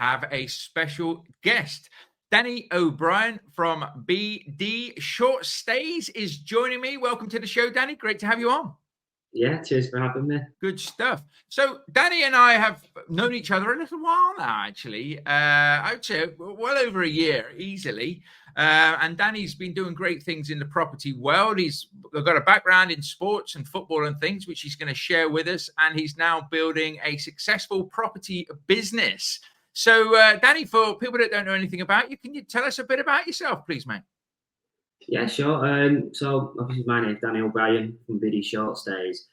have a special guest. Danny O'Brien from BD Short Stays is joining me. Welcome to the show, Danny. Great to have you on. Yeah, cheers for having me. Good stuff. So Danny and I have known each other a little while now, actually. I would say well over a year, easily. And Danny's been doing great things in the property world. He's got a background in sports and football and things, which he's going to share with us. And he's now building a successful property business. So, Danny, for people that don't know anything about you, can you tell us a bit about yourself, please, mate? Yeah, sure. So obviously my name's Danny O'Brien from BD Short Stays.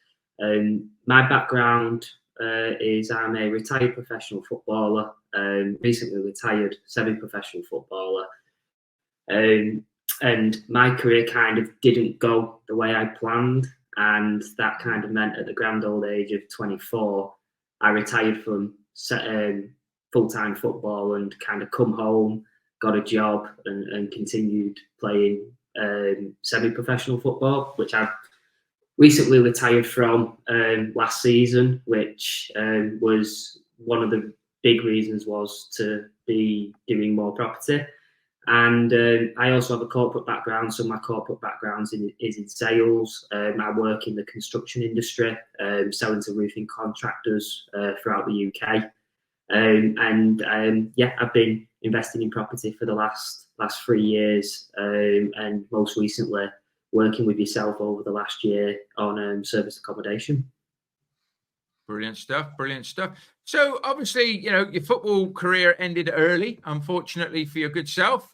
My background is I'm a retired professional footballer, recently retired semi-professional footballer. And my career kind of didn't go the way I planned. And that kind of meant at the grand old age of 24, I retired from full-time football and kind of come home, got a job and continued playing semi-professional football, which I've recently retired from last season, which was one of the big reasons was to be doing more property. And I also have a corporate background, so my corporate background is in sales. I work in the construction industry, selling to roofing contractors throughout the UK. Yeah, I've been investing in property for the last 3 years, and most recently working with yourself over the last year on service accommodation. Brilliant stuff. Brilliant stuff. So obviously, you know, your football career ended early, unfortunately for your good self.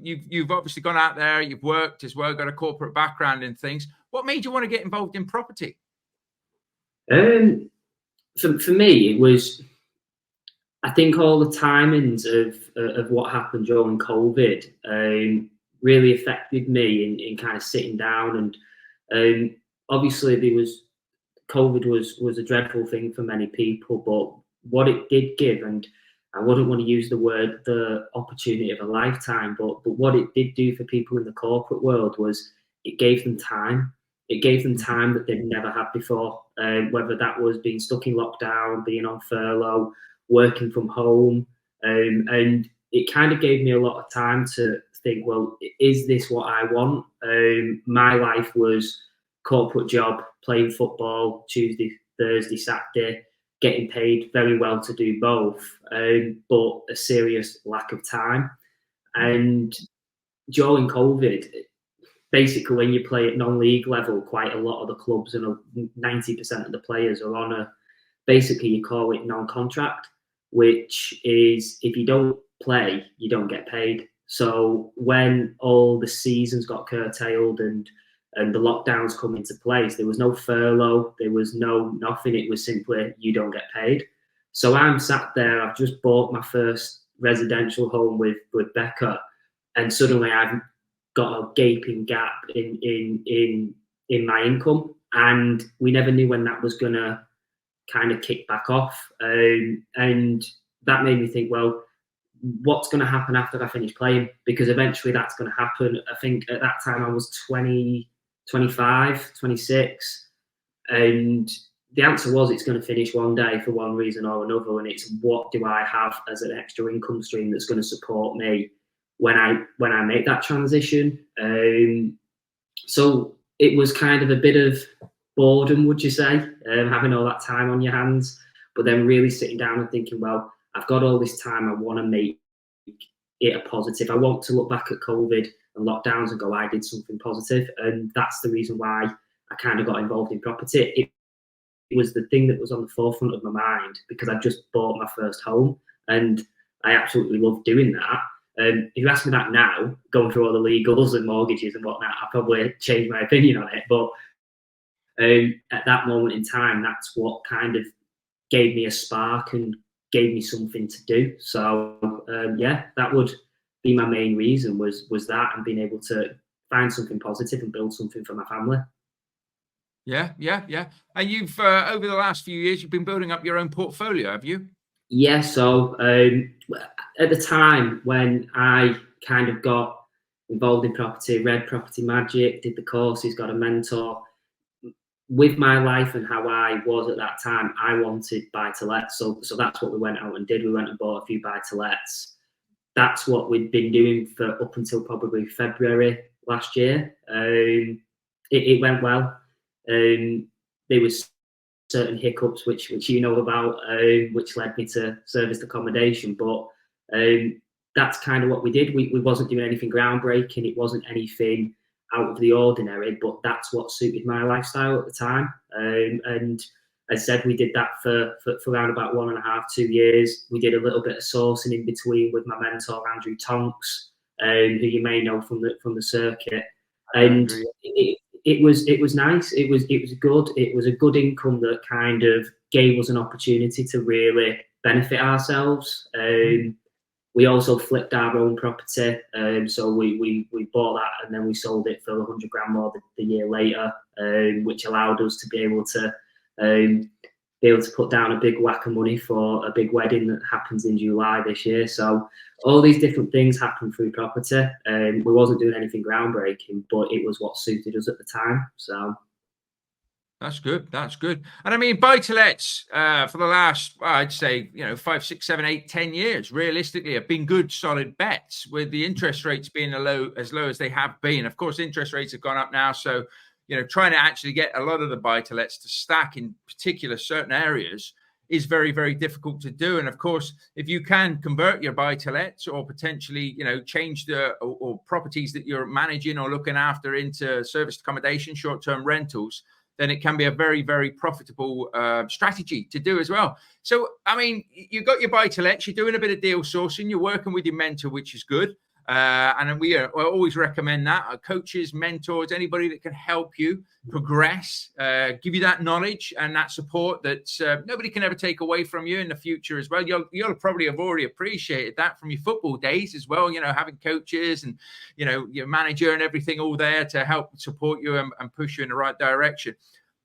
You've obviously gone out there, you've worked as well, got a corporate background and things. What made you want to get involved in property? For me, it was, I think all the timings of what happened during COVID really affected me in kind of sitting down, and obviously COVID was a dreadful thing for many people, but what it did give, and I wouldn't want to use the opportunity of a lifetime, but what it did do for people in the corporate world was it gave them time. It gave them time that they'd never had before, whether that was being stuck in lockdown, being on furlough, working from home, and it kind of gave me a lot of time to think, well, is this what I want? My life was corporate job, playing football Tuesday, Thursday, Saturday, getting paid very well to do both, but a serious lack of time. And during COVID, basically when you play at non-league level, quite a lot of the clubs and 90% of the players are on basically you call it non-contract, which is if you don't play, you don't get paid. So when all the seasons got curtailed and the lockdowns come into place, there was no furlough, there was nothing. It was simply you don't get paid. So I'm sat there, I've just bought my first residential home with Becca, and suddenly I've got a gaping gap in my income, and we never knew when that was gonna kind of kick back off, and that made me think, well, what's going to happen after I finish playing? Because eventually that's going to happen. I think at that time I was 20, 25, 26, and the answer was it's going to finish one day for one reason or another, and it's what do I have as an extra income stream that's going to support me when I make that transition. So it was kind of a bit of boredom, would you say, having all that time on your hands, but then really sitting down and thinking, well, I've got all this time, I want to make it a positive. I want to look back at COVID and lockdowns and go, I did something positive. And that's the reason why I kind of got involved in property. It was the thing that was on the forefront of my mind because I just bought my first home and I absolutely love doing that. If you ask me that now, going through all the legals and mortgages and whatnot, I'll probably change my opinion on it. But at that moment in time, that's what kind of gave me a spark and gave me something to do. So yeah, that would be my main reason was that, and being able to find something positive and build something for my family. Yeah. And you've over the last few years, you've been building up your own portfolio, have you? Yeah. So at the time when I kind of got involved in property, read Property Magic, did the courses, got a mentor, with my life and how I was at that time, I wanted buy-to-lets. So that's what we went out and did. We went and bought a few buy-to-lets. That's what we'd been doing for up until probably February last year. It went well. There was certain hiccups which you know about, which led me to serviced accommodation. But that's kind of what we did. We wasn't doing anything groundbreaking. It wasn't anything out of the ordinary, but that's what suited my lifestyle at the time. And as I said, we did that for around about 1.5, 2 years. We did a little bit of sourcing in between with my mentor Andrew Tonks, who you may know from the circuit. And it was nice. It was good. It was a good income that kind of gave us an opportunity to really benefit ourselves. We also flipped our own property, so we bought that and then we sold it for 100 grand more the year later, which allowed us to be able to put down a big whack of money for a big wedding that happens in July this year. So all these different things happen through property. We wasn't doing anything groundbreaking, but it was what suited us at the time. So. That's good. That's good. And I mean, buy-to-lets for the last, I'd say, 5, 6, 7, 8, 10 years, realistically, have been good, solid bets, with the interest rates being as low as they have been. Of course, interest rates have gone up now. So, trying to actually get a lot of the buy-to-lets to stack in particular certain areas is very, very difficult to do. And of course, if you can convert your buy-to-lets or potentially, change or properties that you're managing or looking after into serviced accommodation, short-term rentals, then it can be a very, very profitable strategy to do as well. So, I mean, you've got your buy-to-lets, you're doing a bit of deal sourcing, you're working with your mentor, which is good. And we always recommend that. Coaches, mentors, anybody that can help you progress, give you that knowledge and that support that nobody can ever take away from you in the future as well. You'll probably have already appreciated that from your football days as well, having coaches and, your manager and everything all there to help support you and push you in the right direction.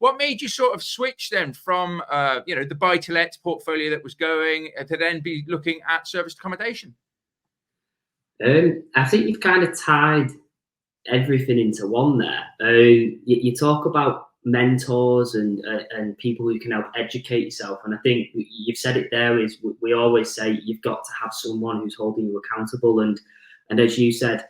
What made you sort of switch then from, the buy-to-let portfolio that was going to then be looking at serviced accommodation? I think you've kind of tied everything into one there. You talk about mentors and people who can help educate yourself, and I think you've said it there. Is we always say you've got to have someone who's holding you accountable, and as you said,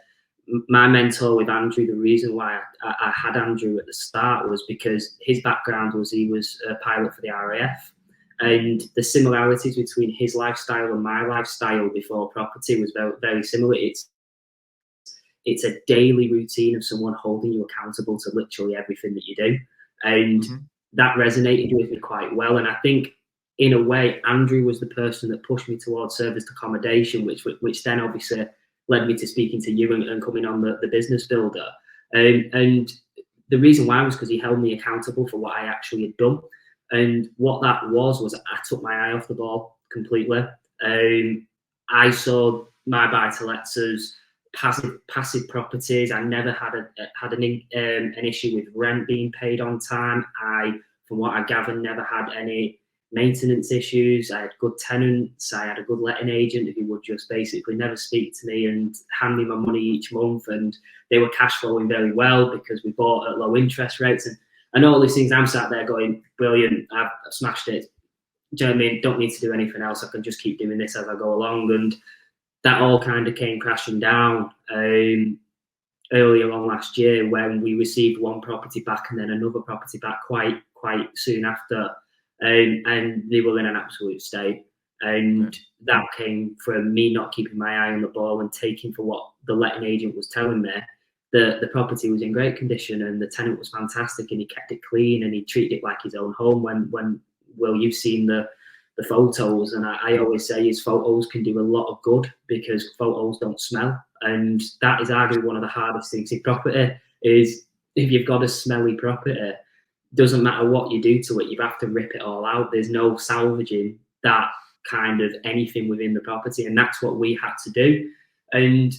my mentor with Andrew, the reason why I had Andrew at the start was because his background was he was a pilot for the RAF. And the similarities between his lifestyle and my lifestyle before property was very, very similar. It's a daily routine of someone holding you accountable to literally everything that you do. And that resonated with me quite well. And I think, in a way, Andrew was the person that pushed me towards serviced accommodation, which then obviously led me to speaking to you and coming on the business builder. And the reason why was because he held me accountable for what I actually had done. And what that was I took my eye off the ball completely. I saw my buy-to-lets as passive properties. I never had an issue with rent being paid on time. From what I gathered, never had any maintenance issues. I had good tenants. I had a good letting agent who would just basically never speak to me and hand me my money each month. And they were cash flowing very well because we bought at low interest rates. And all these things, I'm sat there going, brilliant, I've smashed it. Do you know what I mean? Don't need to do anything else. I can just keep doing this as I go along. And that all kind of came crashing down earlier on last year when we received one property back and then another property back quite soon after. And they were in an absolute state. And that came from me not keeping my eye on the ball and taking for what the letting agent was telling me. The property was in great condition and the tenant was fantastic and he kept it clean and he treated it like his own home. When you've seen the photos, and I always say his photos can do a lot of good because photos don't smell, and that is arguably one of the hardest things in property. Is if you've got a smelly property, doesn't matter what you do to it, you have to rip it all out. There's no salvaging that kind of anything within the property, and that's what we had to do. And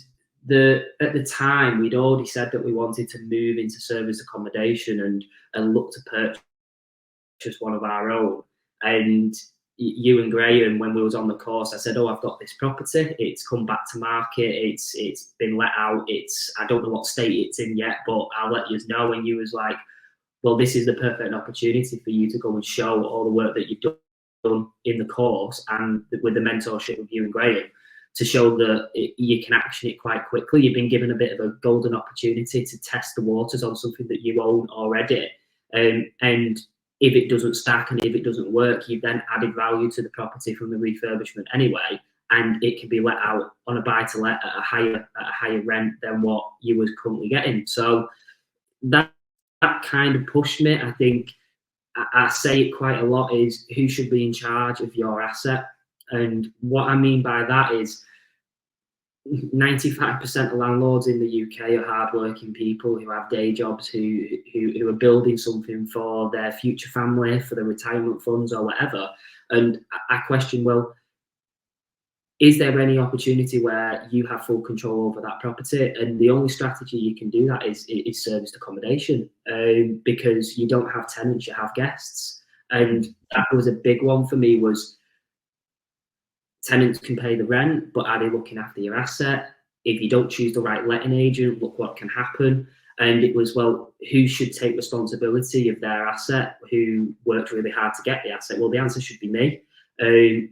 at the time, we'd already said that we wanted to move into service accommodation and look to purchase one of our own. And you and Graham, when we was on the course, I said, "Oh, I've got this property. It's come back to market. It's been let out. I don't know what state it's in yet, but I'll let you know." And you was like, well, this is the perfect opportunity for you to go and show all the work that you've done in the course and with the mentorship of you and Graham, to show that you can action it quite quickly. You've been given a bit of a golden opportunity to test the waters on something that you own already. And if it doesn't stack and if it doesn't work, you've then added value to the property from the refurbishment anyway, and it can be let out on a buy-to-let at a higher rent than what you was currently getting. So that kind of pushed me. I think I say it quite a lot, is who should be in charge of your asset. And what I mean by that is 95% of landlords in the UK are hardworking people who have day jobs, who are building something for their future family, for their retirement funds or whatever. And I question, well, is there any opportunity where you have full control over that property? And the only strategy you can do that is serviced accommodation, because you don't have tenants, you have guests. And that was a big one for me, was tenants can pay the rent, but are they looking after your asset? If you don't choose the right letting agent, look what can happen. And it was, well, who should take responsibility of their asset, who worked really hard to get the asset? Well, the answer should be me.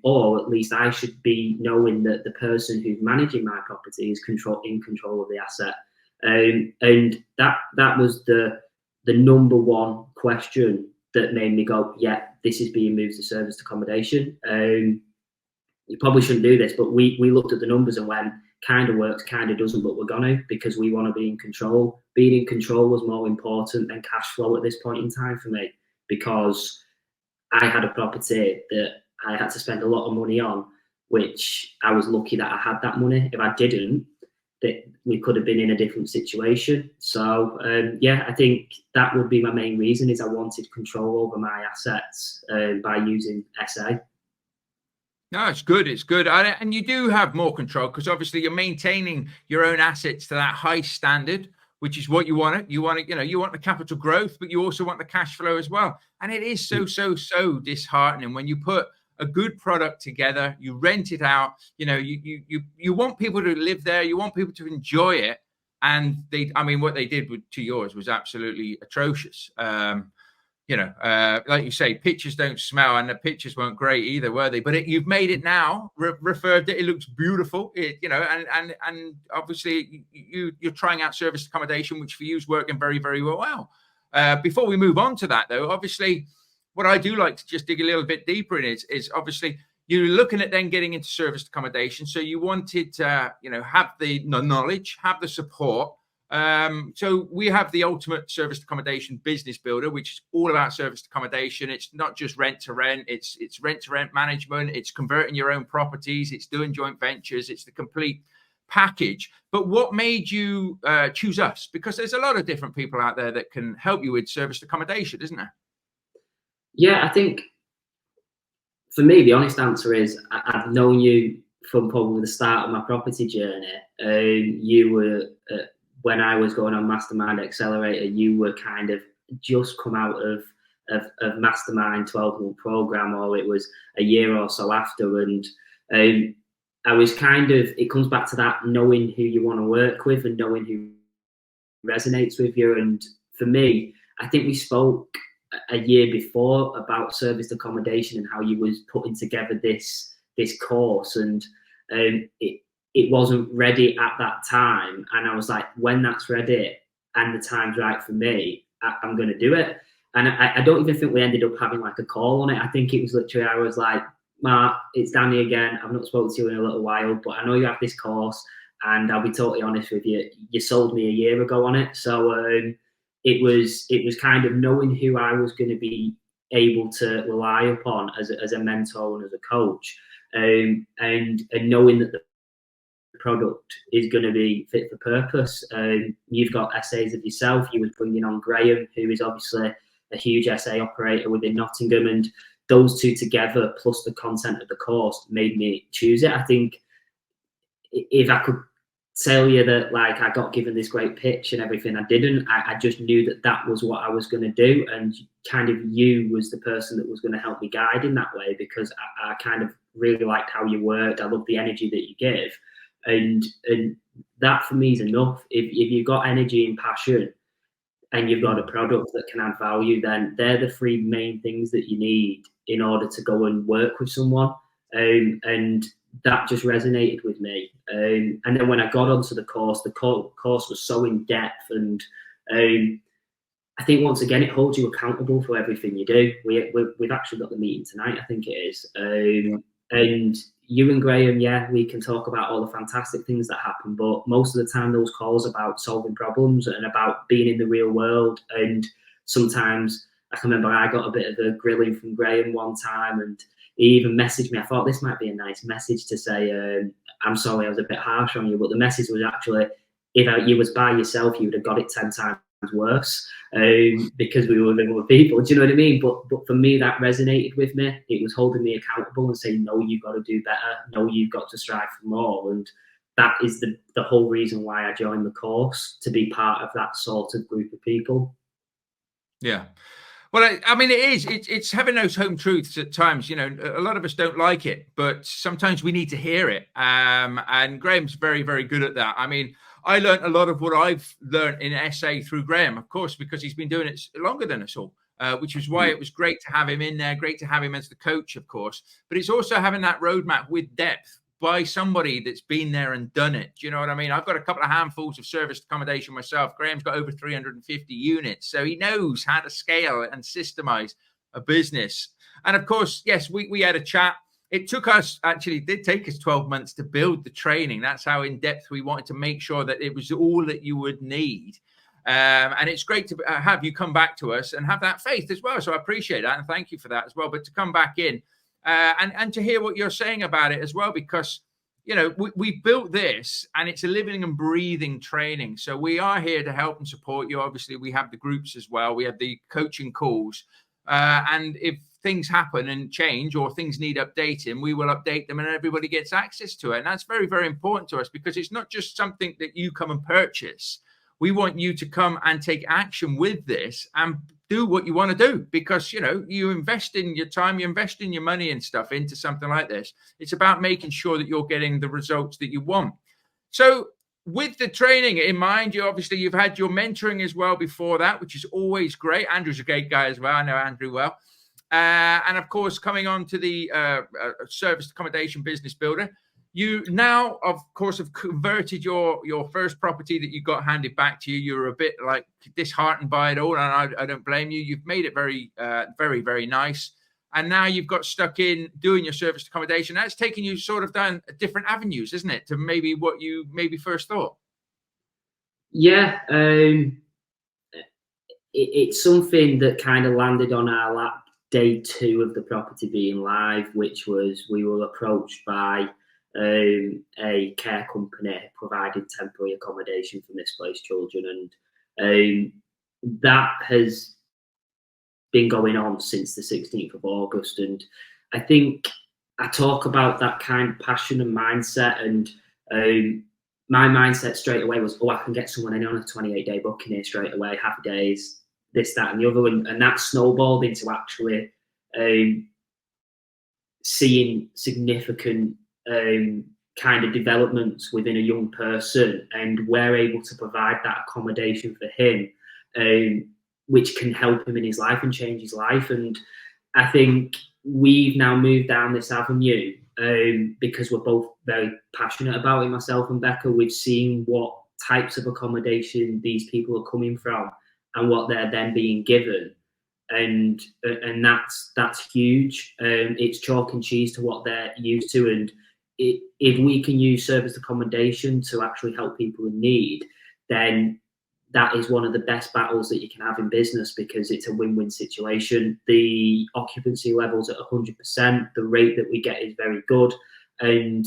Or at least I should be knowing that the person who's managing my property is in control of the asset. And that was the number one question that made me go, yeah, this is being moved to serviced accommodation. You probably shouldn't do this, but we looked at the numbers and went, kind of works, kind of doesn't, but we're gonna, because we want to be in control. Being in control was more important than cash flow at this point in time for me, because I had a property that I had to spend a lot of money on, which I was lucky that I had that money. If I didn't, that we could have been in a different situation. So yeah, I think that would be my main reason, is I wanted control over my assets by using SA. No, it's good. It's good. And you do have more control, because obviously you're maintaining your own assets to that high standard, which is what you want it. You want it, you want the capital growth, but you also want the cash flow as well. And it is so disheartening when you put a good product together, you rent it out, you want people to live there, you want people to enjoy it. And what they did to yours was absolutely atrocious. Like you say, pictures don't smell, and the pictures weren't great either, were they? But you've made it now, refurbed it. It looks beautiful. And obviously you're trying out serviced accommodation, which for you is working very, very well. Before we move on to that, though, obviously, what I do like to just dig a little bit deeper in is obviously you're looking at then getting into serviced accommodation. So you wanted to, have the knowledge, have the support. So we have the ultimate serviced accommodation business builder, which is all about serviced accommodation. It's not just rent to rent, it's rent to rent management, it's converting your own properties, it's doing joint ventures, it's the complete package. But what made you choose us? Because there's a lot of different people out there that can help you with serviced accommodation, isn't there? Yeah, I think for me, the honest answer is I've known you from probably the start of my property journey. You were when I was going on Mastermind Accelerator, you were kind of just come out of Mastermind 12-month program, or it was a year or so after. And I was it comes back to that knowing who you want to work with and knowing who resonates with you. And for me, I think we spoke a year before about serviced accommodation and how you was putting together this course, and it wasn't ready at that time. And I was like, when that's ready and the time's right for me, I'm going to do it. And I don't even think we ended up having like a call on it. I think it was literally, I was like, Mark, it's Danny again. I've not spoken to you in a little while, but I know you have this course, and I'll be totally honest with you, you sold me a year ago on it. So it was kind of knowing who I was going to be able to rely upon as a mentor and as a coach, and knowing that the product is going to be fit for purpose. You've got essays of yourself. You was bringing on Graham, who is obviously a huge essay operator within Nottingham, and those two together, plus the content of the course, made me choose it. I think if I could tell you that, like, I got given this great pitch and everything, I didn't. I just knew that was what I was going to do, and kind of you was the person that was going to help me guide in that way, because I kind of really liked how you worked. I love the energy that you give. And that for me is enough. If you've got energy and passion, and you've got a product that can add value, then they're the three main things that you need in order to go and work with someone. And that just resonated with me. And then when I got onto the course was so in depth, and I think once again it holds you accountable for everything you do. We've actually got the meeting tonight, I think it is. And you and Graham, yeah, we can talk about all the fantastic things that happen, but most of the time those calls are about solving problems and about being in the real world. And sometimes I can remember I got a bit of a grilling from Graham one time, and he even messaged me. I thought this might be a nice message to say, I'm sorry I was a bit harsh on you, but the message was actually, if you was by yourself, you would have got it 10 times worse, because we were living with people. Do you know what I mean? But for me, that resonated with me. It was holding me accountable and saying, no, you've got to do better. No, you've got to strive for more. And that is the whole reason why I joined the course, to be part of that sort of group of people. Yeah. Well, I mean, it's having those home truths at times. You know, a lot of us don't like it, but sometimes we need to hear it. And Graham's very, very good at that. I mean, I learned a lot of what I've learned in SA through Graham, of course, because he's been doing it longer than us all, which is why it was great to have him in there. Great to have him as the coach, of course. But it's also having that roadmap with depth by somebody that's been there and done it. Do you know what I mean? I've got a couple of handfuls of serviced accommodation myself. Graham's got over 350 units. So he knows how to scale and systemize a business. And of course, yes, we had a chat. It took us, actually, it did take us 12 months to build the training. That's how in depth we wanted to make sure that it was all that you would need. And it's great to have you come back to us and have that faith as well. So I appreciate that. And thank you for that as well. But to come back in, and to hear what you're saying about it as well, because, you know, we built this and it's a living and breathing training. So we are here to help and support you. Obviously, we have the groups as well. We have the coaching calls. And if things happen and change or things need updating, we will update them and everybody gets access to it. And that's very, very important to us, because it's not just something that you come and purchase. We want you to come and take action with this and do what you want to do, because, you know, you invest in your time, you invest in your money and stuff into something like this. It's about making sure that you're getting the results that you want. So with the training in mind, you've had your mentoring as well before that, which is always great. Andrew's a great guy as well. I know Andrew well. And of course, coming on to the service accommodation business builder, you now, of course, have converted your first property that you got handed back to you. You're a bit like disheartened by it all, and I don't blame you. You've made it very, very, very nice. And now you've got stuck in doing your service accommodation. That's taken you sort of down different avenues, isn't it, to maybe what you maybe first thought? Yeah, it's something that kind of landed on our lap day 2 of the property being live, which was we were approached by a care company providing temporary accommodation for misplaced children, and that has been going on since the 16th of August. And I think I talk about that kind of passion and mindset, and my mindset straight away was, oh, I can get someone in on a 28-day booking here straight away, happy days, this, that, and the other. And that snowballed into actually seeing significant kind of developments within a young person, and we're able to provide that accommodation for him, which can help him in his life and change his life. And I think we've now moved down this avenue because we're both very passionate about it, myself and Becca. We've seen what types of accommodation these people are coming from and what they're then being given. And that's huge. It's chalk and cheese to what they're used to. And if we can use service accommodation to actually help people in need, then that is one of the best battles that you can have in business, because it's a win-win situation. The occupancy levels at 100%, the rate that we get is very good. And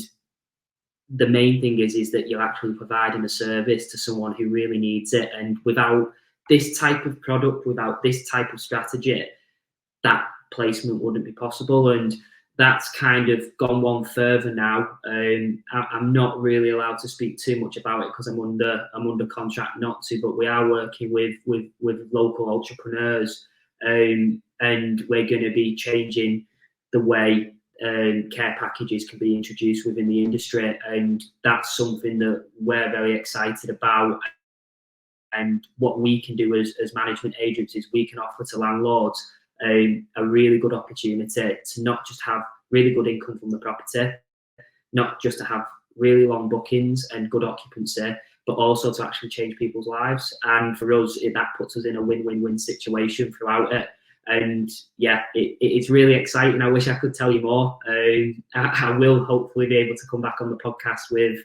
the main thing is that you're actually providing a service to someone who really needs it. And without this type of product, without this type of strategy, that placement wouldn't be possible. And that's kind of gone one further now. I'm not really allowed to speak too much about it because I'm under contract not to, but we are working with local entrepreneurs, and we're going to be changing the way care packages can be introduced within the industry. And that's something that we're very excited about. And what we can do as management agents is we can offer to landlords a really good opportunity to not just have really good income from the property, not just to have really long bookings and good occupancy, but also to actually change people's lives. And for us, that puts us in a win-win-win situation throughout it. And yeah, it's really exciting. I wish I could tell you more. I will hopefully be able to come back on the podcast with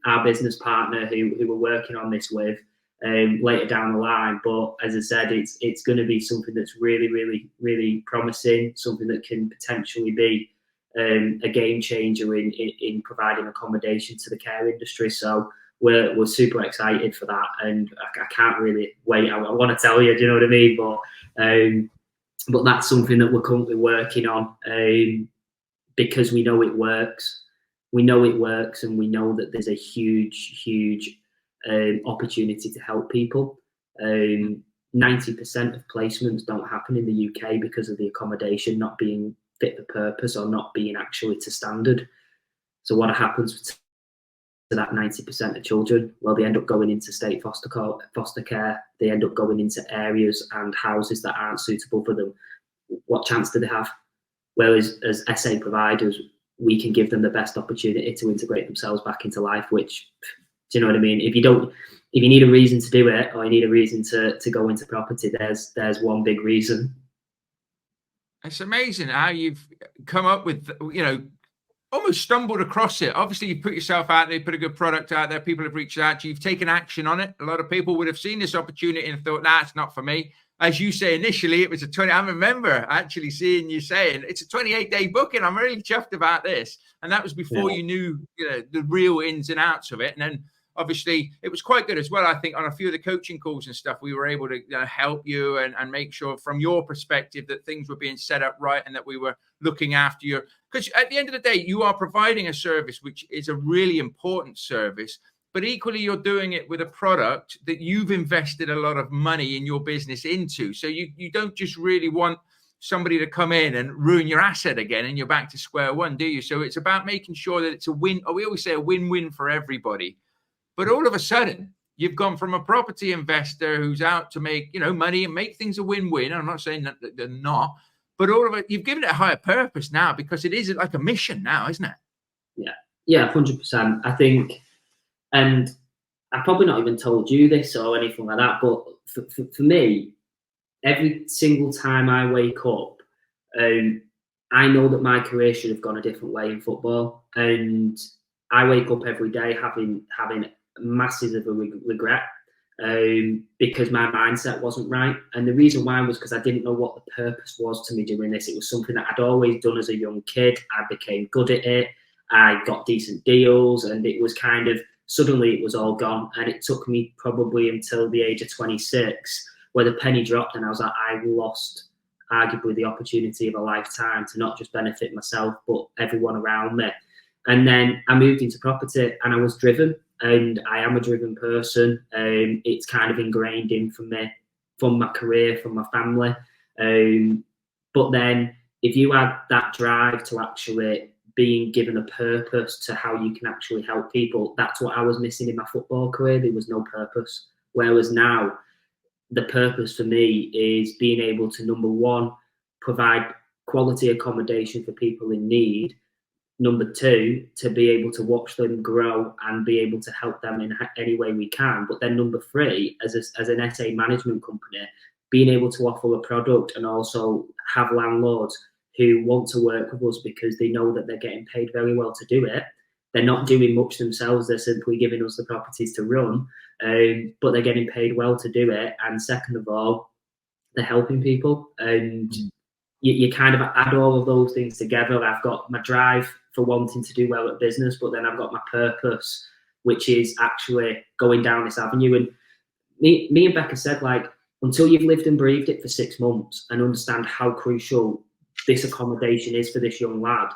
our business partner who we're working on this with later down the line. But as I said, it's going to be something that's really, really, really promising, something that can potentially be a game changer in providing accommodation to the care industry. So we're super excited for that, and I can't really wait. I want to tell you, do you know what I mean? But that's something that we're currently working on because we know it works. We know it works, and we know that there's a huge opportunity to help people. 90% of placements don't happen in the UK because of the accommodation not being fit for purpose or not being actually to standard. So what happens to that 90% of children? Well, they end up going into state foster care. They end up going into areas and houses that aren't suitable for them. What chance do they have? Whereas as SA providers, we can give them the best opportunity to integrate themselves back into life, which, do you know what I mean? If you need a reason to do it, or you need a reason to go into property, there's one big reason. It's amazing how you've come up with, almost stumbled across it. Obviously, you put yourself out there, you put a good product out there, people have reached out to you, you've taken action on it. A lot of people would have seen this opportunity and thought, nah, it's not for me. As you say, initially, it was I remember actually seeing you saying, it's a 28-day booking. I'm really chuffed about this. And that was before you knew the real ins and outs of it. And then obviously it was quite good as well. I think on a few of the coaching calls and stuff, we were able to help you and make sure from your perspective that things were being set up right and that we were looking after you. Because at the end of the day, you are providing a service, which is a really important service, but equally you're doing it with a product that you've invested a lot of money in your business into. So you don't just really want somebody to come in and ruin your asset again and you're back to square one, do you? So it's about making sure that it's a win. We always say a win-win for everybody. But all of a sudden, you've gone from a property investor who's out to make, money and make things a win-win. I'm not saying that they're not, but all of it, you've given it a higher purpose now because it is like a mission now, isn't it? Yeah, 100%. I think, and I've probably not even told you this or anything like that, but for me, every single time I wake up, I know that my career should have gone a different way in football, and I wake up every day having masses of regret because my mindset wasn't right. And the reason why was because I didn't know what the purpose was to me doing this. It was something that I'd always done as a young kid. I became good at it. I got decent deals, and it was kind of suddenly it was all gone. And it took me probably until the age of 26 where the penny dropped, and I was like, I lost arguably the opportunity of a lifetime to not just benefit myself but everyone around me. And then I moved into property, and I was driven, and I am a driven person. It's kind of ingrained in from me, from my career, from my family. But then if you add that drive to actually being given a purpose to how you can actually help people, that's what I was missing in my football career. There was no purpose. Whereas now, the purpose for me is being able to, number one, provide quality accommodation for people in need. Number two, to be able to watch them grow and be able to help them in any way we can. But then number three, as an SA management company, being able to offer a product and also have landlords who want to work with us because they know that they're getting paid very well to do it. They're not doing much themselves. They're simply giving us the properties to run, but they're getting paid well to do it. And second of all, they're helping people. And you kind of add all of those things together. I've got my drive for wanting to do well at business, but then I've got my purpose, which is actually going down this avenue. And me and Becca said, like, until you've lived and breathed it for 6 months and understand how crucial this accommodation is for this young lad,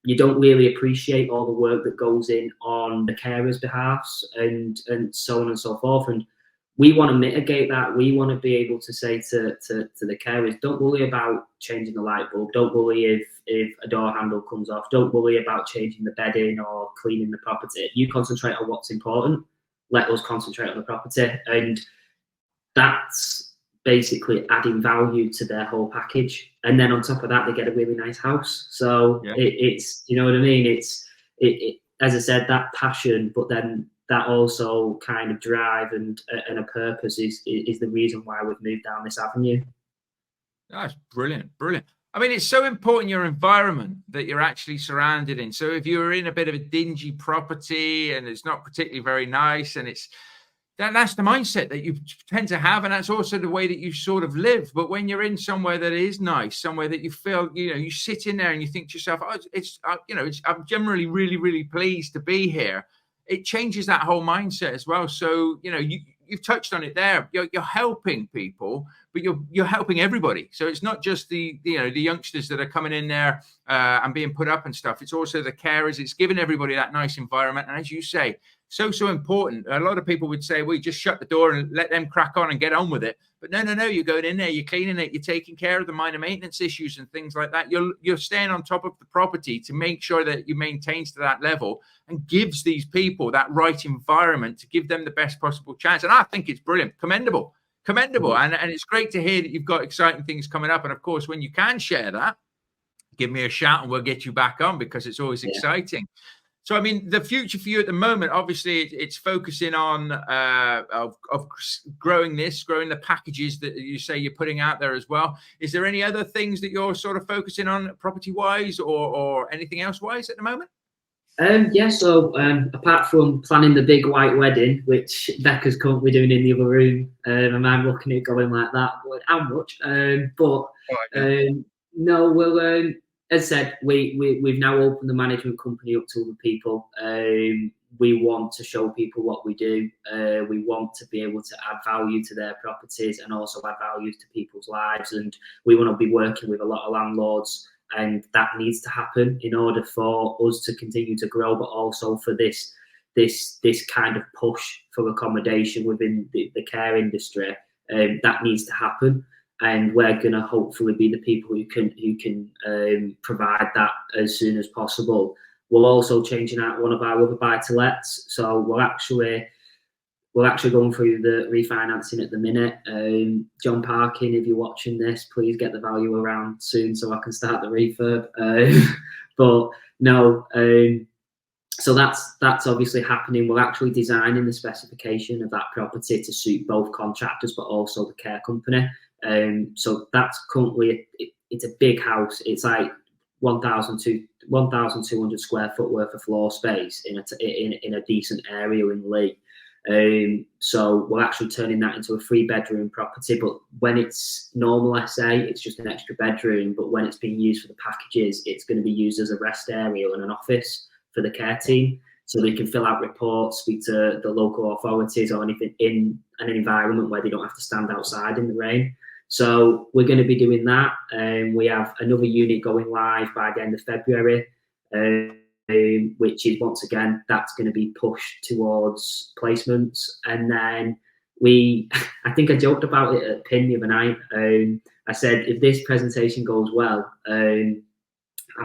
you don't really appreciate all the work that goes in on the carers' behalfs and so on and so forth. And we want to mitigate that. We want to be able to say to the carers, don't worry about changing the light bulb. Don't worry if a door handle comes off. Don't worry about changing the bedding or cleaning the property. You concentrate on what's important. let us concentrate on the property. And that's basically adding value to their whole package. And then on top of that, they get a really nice house. So it's, you know what I mean? It as I said, that passion, but then that also kind of drive and a purpose is the reason why we've moved down this avenue. That's brilliant. I mean, it's so important, your environment that you're actually surrounded in. So if you're in a bit of a dingy property and it's not particularly very nice, and that's the mindset that you tend to have, and that's also the way that you sort of live. But when you're in somewhere that is nice, somewhere that you feel, you sit in there and you think to yourself, oh, I'm generally really, really pleased to be here. It changes that whole mindset as well. So, you've touched on it there. You're helping people, but you're helping everybody. So it's not just the youngsters that are coming in there and being put up and stuff. It's also the carers. It's giving everybody that nice environment. And as you say, so important. A lot of people would say, well, you just shut the door and let them crack on and get on with it. But no, you're going in there, you're cleaning it, you're taking care of the minor maintenance issues and things like that. You're staying on top of the property to make sure that you maintains to that level and gives these people that right environment to give them the best possible chance. And I think it's brilliant, commendable. And it's great to hear that you've got exciting things coming up. And of course, when you can share that, give me a shout and we'll get you back on, because it's always exciting. So, I mean, the future for you at the moment, obviously, it's focusing on of growing the packages that you say you're putting out there as well. Is there any other things that you're sort of focusing on property-wise or anything else-wise at the moment? So apart from planning the big white wedding, which Becca's currently doing in the other room, and I'm looking at it going like that, but how much? No, we'll... as I said, we've now opened the management company up to other people. We want to show people what we do. We want to be able to add value to their properties and also add value to people's lives. And we want to be working with a lot of landlords, and that needs to happen in order for us to continue to grow, but also for this kind of push for accommodation within the care industry. That needs to happen. And we're going to hopefully be the people who can provide that as soon as possible. We're also changing out one of our other buy-to-lets, so we're actually going through the refinancing at the minute. John Parkin, if you're watching this, please get the value around soon so I can start the refurb. So that's obviously happening. We're actually designing the specification of that property to suit both contractors, but also the care company. So that's currently, it's a big house. It's like 1,200 square foot worth of floor space in a decent area in Lee. So we're actually turning that into a 3-bedroom property, but when it's normal SA, it's just an extra bedroom, but when it's being used for the packages, it's going to be used as a rest area and an office for the care team, so they can fill out reports, speak to the local authorities or anything in an environment where they don't have to stand outside in the rain. So we're going to be doing that. We have another unit going live by the end of February, which is, once again, that's going to be pushed towards placements. And then I think I joked about it at PIN the other night. I said, if this presentation goes well, I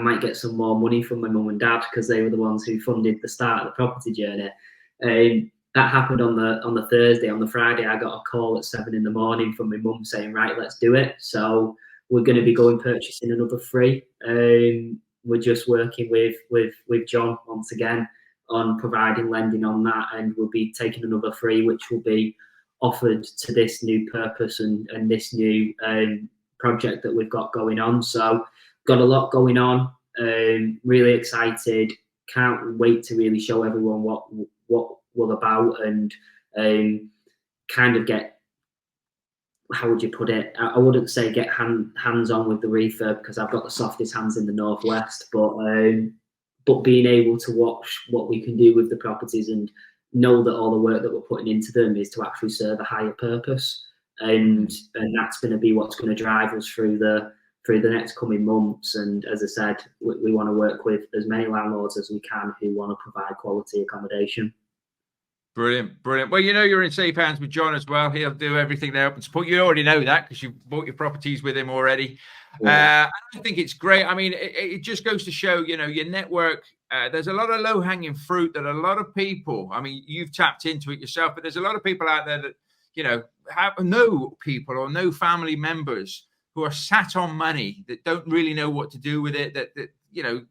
might get some more money from my mum and dad, because they were the ones who funded the start of the property journey. That happened on the Thursday. On the Friday, I got a call at 7 in the morning from my mum saying, right, let's do it. So we're going to be purchasing another 3. We're just working with John once again on providing lending on that, and we'll be taking another 3, which will be offered to this new purpose and this new project that we've got going on. So got a lot going on. Really excited. Can't wait to really show everyone what we're about, and kind of get, how would you put it? I wouldn't say get hands on with the refurb, because I've got the softest hands in the Northwest, but being able to watch what we can do with the properties and know that all the work that we're putting into them is to actually serve a higher purpose, and that's going to be what's going to drive us through the next coming months. And as I said, we want to work with as many landlords as we can who want to provide quality accommodation. Brilliant. Well, you're in safe hands with John as well. He'll do everything there up and support. You already know that because you bought your properties with him already. Yeah. I think it's great. I mean, it just goes to show, your network there's a lot of low-hanging fruit that a lot of people, I mean, you've tapped into it yourself, but there's a lot of people out there that, you know, have no people or no family members who are sat on money, that don't really know what to do with it, that you know,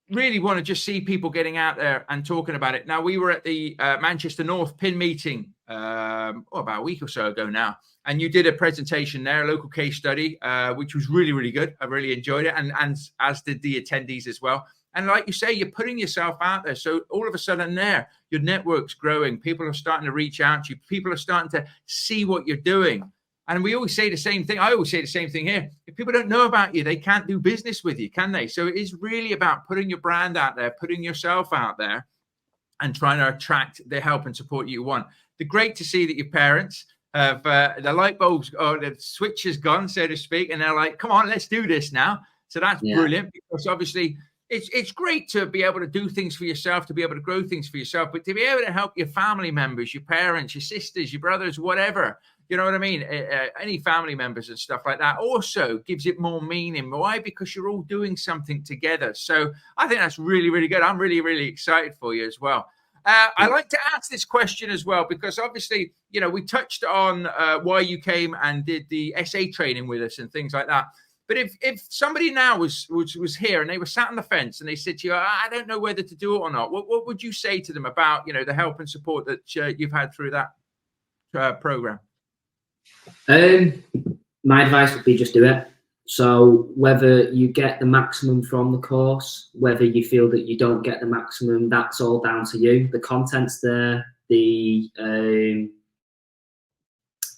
really want to just see people getting out there and talking about it. Now, we were at the Manchester North PIN meeting about a week or so ago now, and you did a presentation there, a local case study, which was really, really good. I really enjoyed it, and as did the attendees as well. And like you say, you're putting yourself out there. So all of a sudden there, your network's growing. People are starting to reach out to you. People are starting to see what you're doing. And we always say the same thing. I always say the same thing here. If people don't know about you, they can't do business with you, can they? So it is really about putting your brand out there, putting yourself out there, and trying to attract the help and support you want. It's great to see that your parents have the light bulbs, or the switch has gone, so to speak, and they're like, come on, let's do this now. So that's brilliant, because obviously it's great to be able to do things for yourself, to be able to grow things for yourself, but to be able to help your family members, your parents, your sisters, your brothers, whatever, you know what I mean? Any family members and stuff like that also gives it more meaning. Why? Because you're all doing something together. So I think that's really, really good. I'm really, really excited for you as well. I like to ask this question as well, because obviously, you know, we touched on why you came and did the SA training with us and things like that. But if somebody now was here and they were sat on the fence and they said to you, I don't know whether to do it or not, what would you say to them about, you know, the help and support that you've had through that program? My advice would be just do it. So whether you get the maximum from the course, whether you feel that you don't get the maximum, that's all down to you. The content's there, the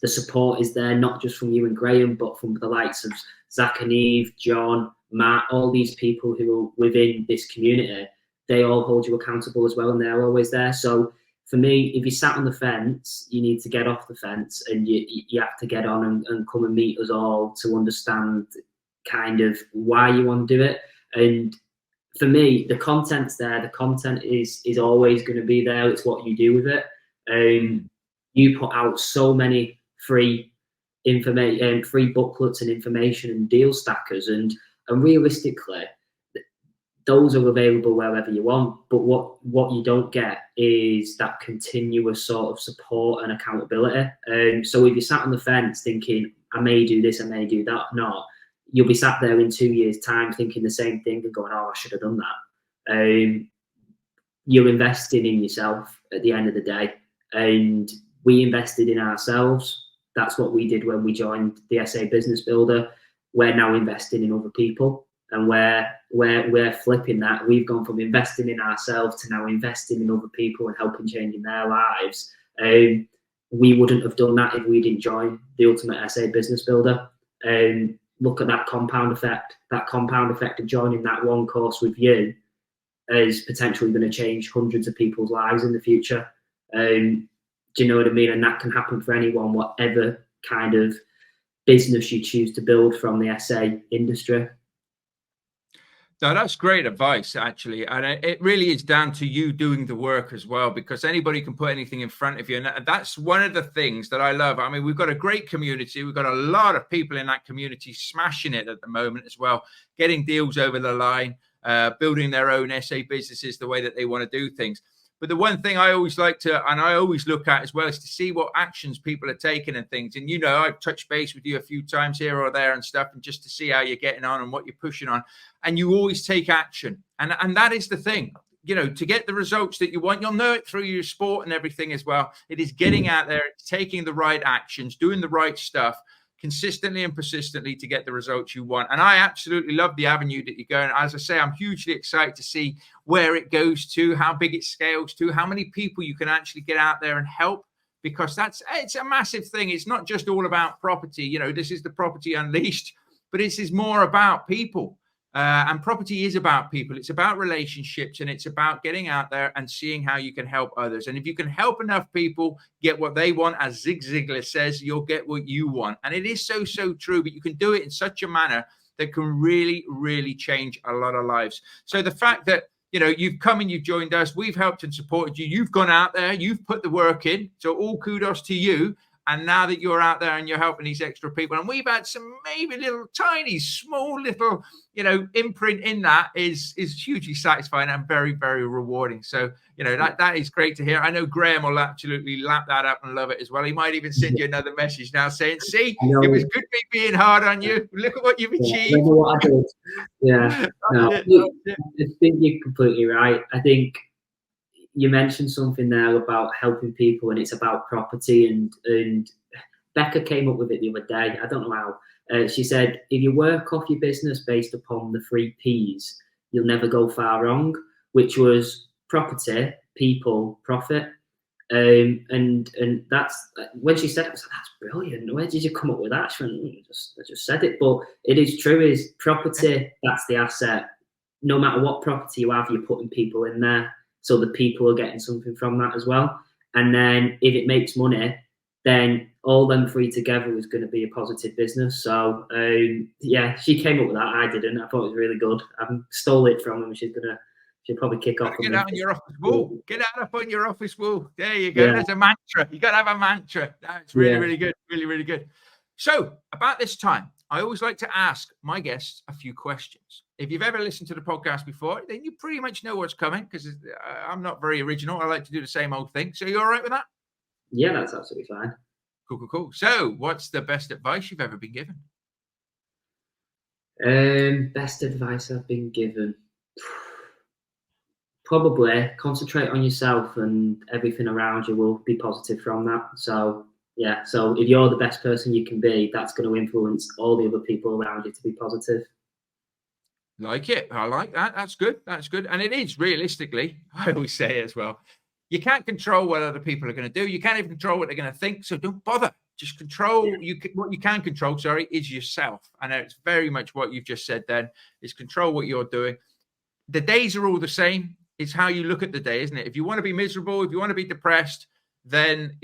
support is there, not just from you and Graham, but from the likes of Zach and Eve, John, Matt, all these people who are within this community. They all hold you accountable as well, and they're always there. So for me, if you sat on the fence, you need to get off the fence, and you have to get on and come and meet us all to understand kind of why you want to do it. And for me, the content's there. The content is always going to be there. It's what you do with it. You put out so many free information, free booklets and information and deal stackers, and realistically, those are available wherever you want. But what you don't get is that continuous sort of support and accountability. So if you sat on the fence thinking, I may do this, I may do that, not, you'll be sat there in 2 years' time thinking the same thing and going, oh, I should have done that. You're investing in yourself at the end of the day. And we invested in ourselves. That's what we did when we joined the SA Business Builder. We're now investing in other people. And we're flipping that. We've gone from investing in ourselves to now investing in other people and helping changing their lives. We wouldn't have done that if we didn't join the Ultimate SA Business Builder. Look at that compound effect. That compound effect of joining that one course with you is potentially going to change hundreds of people's lives in the future. Do you know what I mean? And that can happen for anyone, whatever kind of business you choose to build from the SA industry. No, that's great advice, actually. And it really is down to you doing the work as well, because anybody can put anything in front of you. And that's one of the things that I love. I mean, we've got a great community. We've got a lot of people in that community smashing it at the moment as well, getting deals over the line, building their own SA businesses the way that they want to do things. But the one thing I always like to, and I always look at as well, is to see what actions people are taking and things. And, you know, I've touched base with you a few times here or there and stuff, and just to see how you're getting on and what you're pushing on. And you always take action. And that is the thing, you know, to get the results that you want. You'll know it through your sport and everything as well. It is getting out there, taking the right actions, doing the right stuff consistently and persistently to get the results you want. And I absolutely love the avenue that you're going. As I say, I'm hugely excited to see where it goes to, how big it scales to, how many people you can actually get out there and help, because it's a massive thing. It's not just all about property. You know, this is the Property Unleashed, but this is more about people. And property is about people. It's about relationships, and it's about getting out there and seeing how you can help others. And if you can help enough people get what they want, as Zig Ziglar says, you'll get what you want. And it is so, so true, but you can do it in such a manner that can really, really change a lot of lives. So the fact that, you know, you've come and you've joined us, we've helped and supported you, you've gone out there, you've put the work in. So all kudos to you. And now that you're out there and you're helping these extra people, and we've had some maybe little tiny, small little, imprint in that is hugely satisfying and very, very rewarding. So, that is great to hear. I know Graham will absolutely lap that up and love it as well. He might even send you another message now saying, see, it was good me being hard on you. Look at what you've achieved. I know what I did. Yeah. No, I think you're completely right. I think you mentioned something there about helping people, and it's about property. And Becca came up with it the other day. I don't know how. She said, if you work off your business based upon the 3 Ps, you'll never go far wrong, which was property, people, profit. And that's when she said it, I was like, that's brilliant. Where did you come up with that? She went, I just said it. But it is true, is property, that's the asset. No matter what property you have, you're putting people in there. So the people are getting something from that as well. And then if it makes money, then all them 3 together is going to be a positive business. So yeah, she came up with that. I didn't. I thought it was really good. I stole it from her. She'll probably kick off. Get out on your office wall. Get out up on your office wall. There you go. Yeah. There's a mantra. You got to have a mantra. That's really, really good. Really, really good. So about this time, I always like to ask my guests a few questions. If you've ever listened to the podcast before, then you pretty much know what's coming, because I'm not very original. I like to do the same old thing. So you all right with that? Yeah, that's absolutely fine. Cool. So what's the best advice you've ever been given? Best advice I've been given? Probably concentrate on yourself, and everything around you will be positive from that. So yeah, so if you're the best person you can be, that's going to influence all the other people around you to be positive. Like it. I like that. That's good. And it is, realistically, I always say as well, you can't control what other people are going to do. You can't even control what they're going to think. So don't bother. Just control. What you can control, is yourself. I know it's very much what you've just said then, is control what you're doing. The days are all the same. It's how you look at the day, isn't it? If you want to be miserable, if you want to be depressed, then,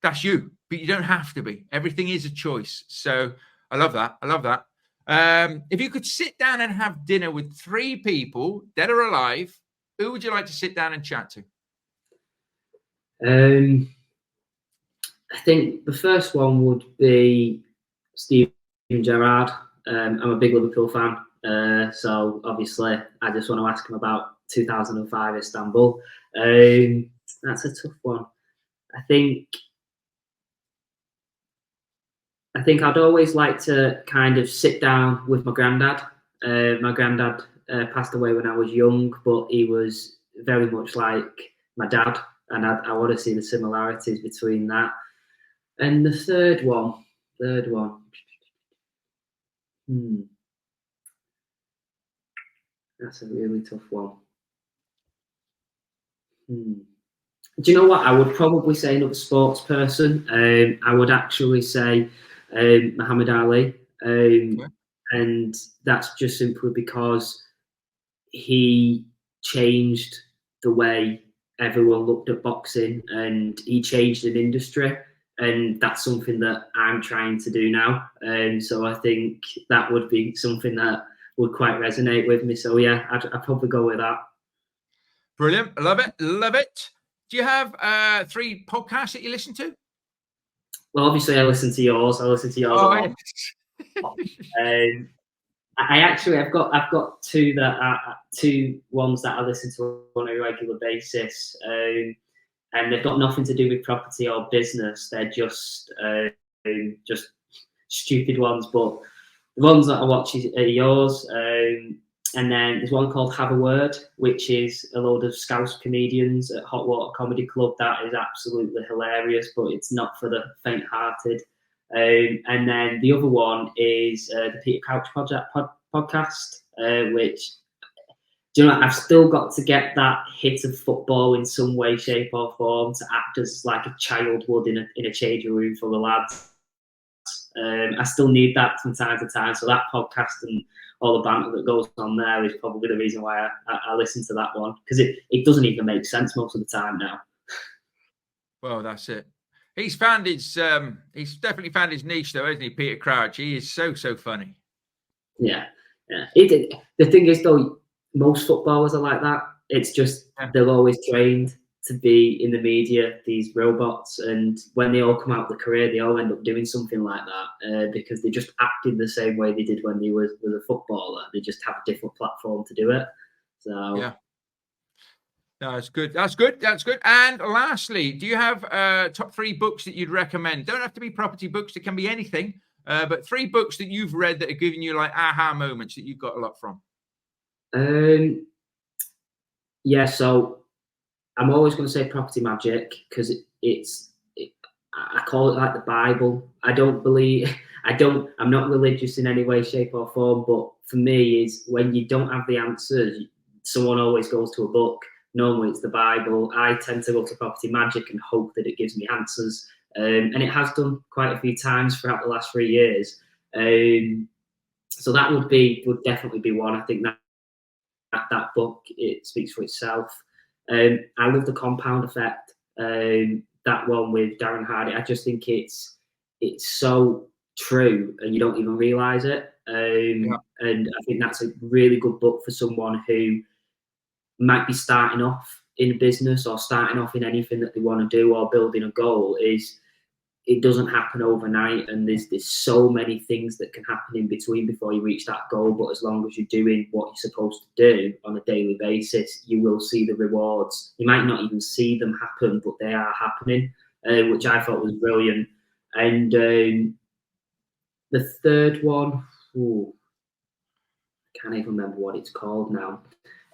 that's you. But you don't have to be. Everything is a choice. So I love that. If you could sit down and have dinner with 3 people, dead or alive, who would you like to sit down and chat to? I think the first one would be Steven Gerrard. I'm a big Liverpool fan, so obviously I just want to ask him about 2005 Istanbul. That's a tough one. I think I'd always like to kind of sit down with my granddad. My granddad passed away when I was young, but he was very much like my dad, and I want to see the similarities between that. And the third one. That's a really tough one. Do you know what? I would probably say another sports person. I would actually say Muhammad Ali. And that's just simply because he changed the way everyone looked at boxing, and he changed an industry. And that's something that I'm trying to do now. So I think that would be something that would quite resonate with me. So yeah, I'd probably go with that. Brilliant. Love it. Do you have 3 podcasts that you listen to? Well, obviously I listen to yours. Oh, I've got 2 2 ones that I listen to on a regular basis. And they've got nothing to do with property or business. They're just stupid ones. But the ones that I watch are yours. And then there's one called Have a Word, which is a load of Scouse comedians at Hot Water Comedy Club. That is absolutely hilarious, but it's not for the faint-hearted. And then the other one is the Peter Couch podcast, which... Do you know, I've still got to get that hit of football in some way, shape, or form to act as like a child would in a changing room full of lads. I still need that from time to time. So that podcast and all the banter that goes on there is probably the reason why I listen to that one, because it doesn't even make sense most of the time now. Well, that's it. He's definitely found his niche, though, hasn't he, Peter Crouch? He is so funny. Yeah. The thing is, though, most footballers are like that. It's just they're always trained to be in the media, these robots, and when they all come out of the career, they all end up doing something like that because they just acted the same way they did when they were a footballer. They just have a different platform to do it. So yeah. That's good. That's good. That's good. And lastly, do you have top 3 books that you'd recommend? Don't have to be property books. It can be anything. But 3 books that you've read that are giving you like aha moments that you've got a lot from. Yeah. So I'm always going to say Property Magic because I call it like the Bible. I'm not religious in any way, shape or form, but for me is when you don't have the answers, someone always goes to a book. Normally it's the Bible. I tend to go to Property Magic and hope that it gives me answers. And it has done quite a few times throughout the last 3 years. So that would definitely be one. I think that book, it speaks for itself. I love The Compound Effect. That one with Darren Hardy. I just think it's so true, and you don't even realize it. And I think that's a really good book for someone who might be starting off in business or starting off in anything that they want to do or building a goal. It doesn't happen overnight, and there's so many things that can happen in between before you reach that goal. But as long as you're doing what you're supposed to do on a daily basis, you will see the rewards. You might not even see them happen, but they are happening, which I thought was brilliant. And the third one, I can't even remember what it's called now.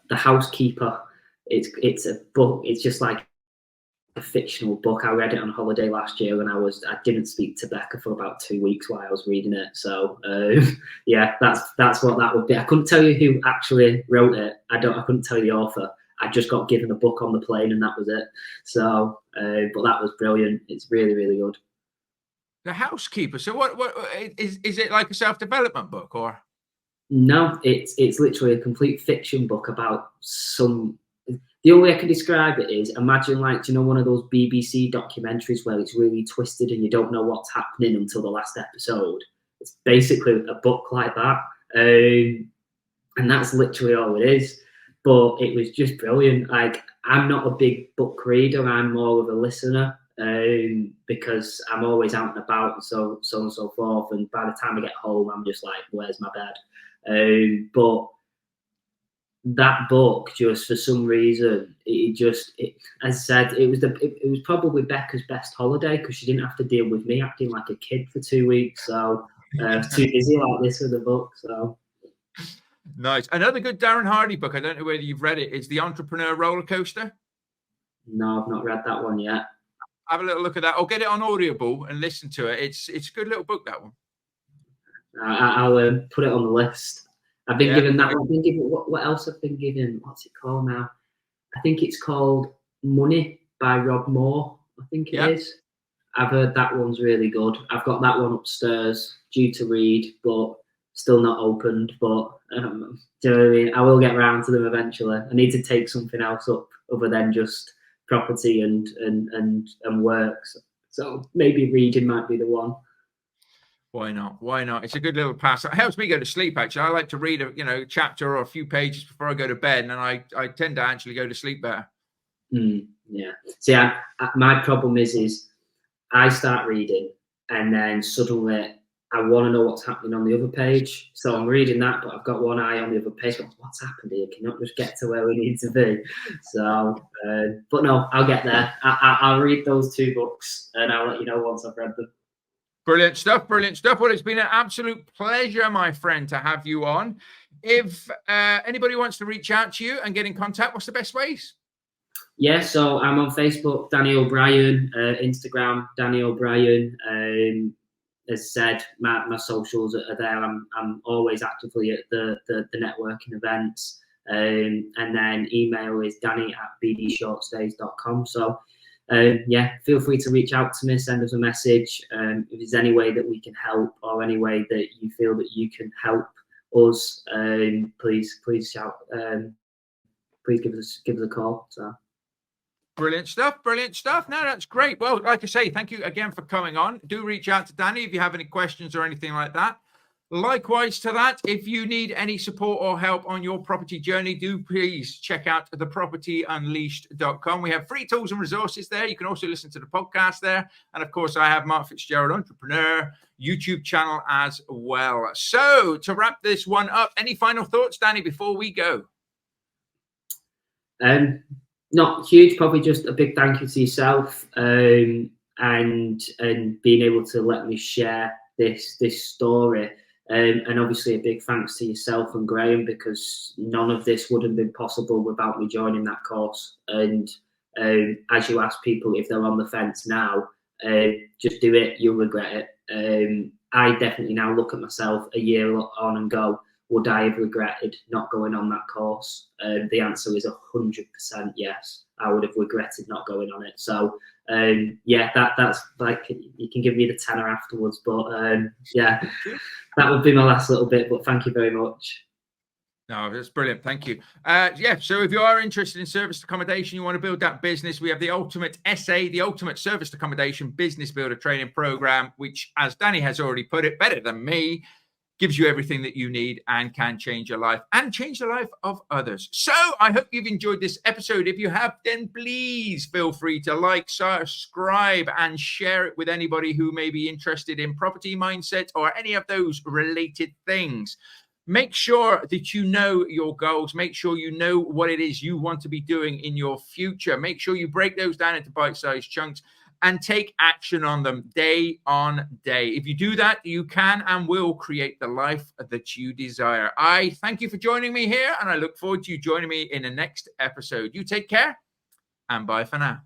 The Housekeeper. It's a book. It's just like a fictional book. I read it on holiday last year when I didn't speak to Becca for about 2 weeks while I was reading it. So yeah, that's what that would be. I couldn't tell you who actually wrote it. I couldn't tell you the author. I just got given a book on the plane and that was it. So but that was brilliant. It's really, really good. The Housekeeper. So what is it, like a self-development book or? No, it's literally a complete fiction book about some. The only way I can describe it is imagine, like, one of those BBC documentaries where it's really twisted and you don't know what's happening until the last episode. It's basically a book like that. And that's literally all it is. But it was just brilliant. Like, I'm not a big book reader. I'm more of a listener because I'm always out and about and so on and so forth. And by the time I get home, I'm just like, where's my bed? But that book, just for some reason, as I said, it was probably Becca's best holiday because she didn't have to deal with me acting like a kid for 2 weeks. So I was too busy like this with the book. So nice. Another good Darren Hardy book. I don't know whether you've read it. It's The Entrepreneur Roller Coaster. No, I've not read that one yet. Have a little look at that, or get it on Audible and listen to it. It's a good little book, that one. I'll put it on the list. I've been given that one. I've been given, what else have been given? What's it called now? I think it's called Money by Rob Moore. I think it is. I've heard that one's really good. I've got that one upstairs, due to read, but still not opened. But do you know what I mean? I will get around to them eventually. I need to take something else up other than just property and work. So maybe reading might be the one. Why not? Why not? It's a good little pass. It helps me go to sleep, actually. I like to read a chapter or a few pages before I go to bed, and I tend to actually go to sleep better. Yeah. See, my problem is I start reading and then suddenly I want to know what's happening on the other page. So I'm reading that, but I've got one eye on the other page. What's happened here? Can you not just get to where we need to be? So, but no, I'll get there. I'll read those 2 books and I'll let you know once I've read them. Brilliant stuff. Brilliant stuff. Well, it's been an absolute pleasure, my friend, to have you on. If anybody wants to reach out to you and get in contact, what's the best ways? Yeah, so I'm on Facebook, Danny O'Brien, Instagram, Danny O'Brien. As I said, my socials are there. I'm always actively at the networking events. And then email is danny@bdshortstays.com. So yeah, feel free to reach out to me, send us a message. If there's any way that we can help or any way that you feel that you can help us, please shout. Please give us a call. So. Brilliant stuff. Brilliant stuff. No, that's great. Well, like I say, thank you again for coming on. Do reach out to Danny if you have any questions or anything like that. Likewise to that, if you need any support or help on your property journey, do please check out thepropertyunleashed.com. We have free tools and resources there. You can also listen to the podcast there. And of course, I have Mark Fitzgerald Entrepreneur YouTube channel as well. So to wrap this one up, any final thoughts, Danny, before we go? Not huge, probably just a big thank you to yourself, and being able to let me share this story. And obviously a big thanks to yourself and Graham, because none of this would have been possible without me joining that course. And as you ask people if they're on the fence now, just do it, you'll regret it. I definitely now look at myself a year on and go, would I have regretted not going on that course? The answer is 100% yes. I would have regretted not going on it. So yeah, that's like, you can give me the tenner afterwards, but yeah, that would be my last little bit, but thank you very much. No, that's brilliant. Thank you. Yeah, so if you are interested in serviced accommodation, you want to build that business, we have the ultimate SA, the ultimate serviced accommodation business builder training program, which, as Danny has already put it better than me, gives you everything that you need and can change your life and change the life of others. So I hope you've enjoyed this episode. If you have, then please feel free to like, subscribe, and share it with anybody who may be interested in property mindset or any of those related things. Make sure that you know your goals. Make sure you know what it is you want to be doing in your future. Make sure you break those down into bite-sized chunks and take action on them day on day. If you do that, you can and will create the life that you desire. I thank you for joining me here, and I look forward to you joining me in the next episode. You take care, and bye for now.